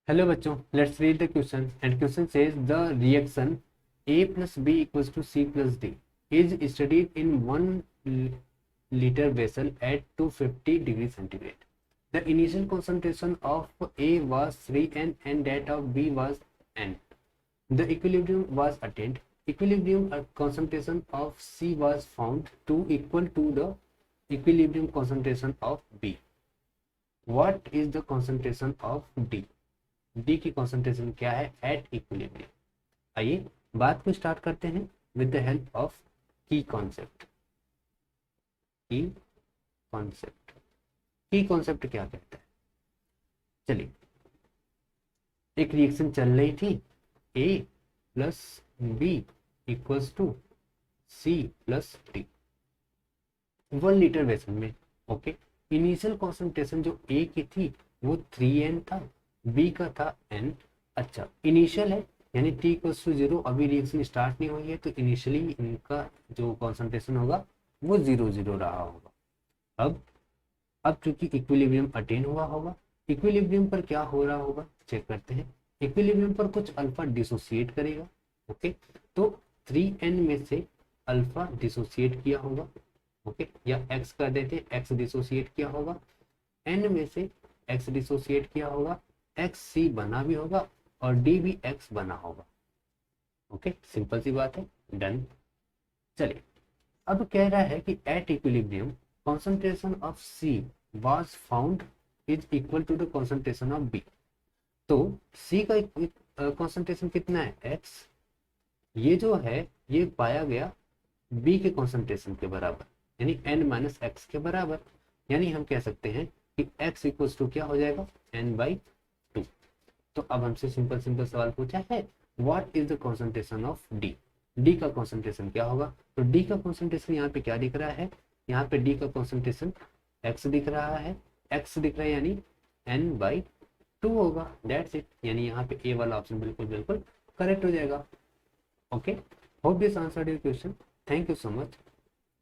Hello बच्चों, let's read the question and question says the reaction A plus B equals to C plus D is studied in 1 liter vessel at 250 degrees centigrade. The initial concentration of A was 3N and that of B was N. The equilibrium was attained. Equilibrium concentration of C was found to equal to the equilibrium concentration of B. What is the concentration of D? D की concentration क्या है at equilibrium. आइए बात को start करते हैं with the help of key concept. Key concept क्या कहता है? चलिए, एक रिएक्शन चल रही थी A plus B equals to C plus D 1 litre vessel में। ओके, इनिशियल कॉन्सेंट्रेशन जो ए की थी वो 3N था, बी का था N। अच्छा, इनिशियल है यानी T इक्वल्स टू 0, अभी रिएक्शन स्टार्ट नहीं हुई है तो इनिशियली इनका जो कॉन्सेंट्रेशन होगा वो 0 रहा होगा। अब चूंकि इक्विलिब्रियम अटेन हुआ होगा, इक्विलिब्रियम पर क्या हो रहा होगा चेक करते हैं। इक्विलिब्रियम पर कुछ अल्फा डिसोसिएट करेगा। ओके, तो 3N में से अल्फा डिसोसिएट किया होगा। ओके, या x कर देते, x डिसोसिएट किया होगा, N में से x डिसोसिएट किया होगा, एक्स सी बना भी होगा और डी भी एक्स बना होगा। ओके, सिंपल सी बात है, डन। चलिए, अब कह रहा है कि at equilibrium concentration of C was found is equal to the concentration of B. तो सी का कॉन्सेंट्रेशन कितना है एक्स, ये जो है ये पाया गया बी के कॉन्सेंट्रेशन के बराबर यानी n माइनस एक्स के बराबर। यानी हम कह सकते हैं कि x इक्वल्स टू क्या हो जाएगा n/2। तो अब हमसे सिंपल सवाल पूछा है what is the concentration of D. D का कॉन्सेंट्रेशन क्या होगा? तो डी का कॉन्सेंट्रेशन यहाँ पे क्या दिख रहा है? यहाँ पे डी का कॉन्सेंट्रेशन एक्स दिख रहा है, एक्स दिख रहा है यानी n/2 होगा। दैट्स इट, यानी यहाँ पे ए वाला ऑप्शन बिल्कुल करेक्ट हो जाएगा। Okay, hope this answered your question. Thank you so much.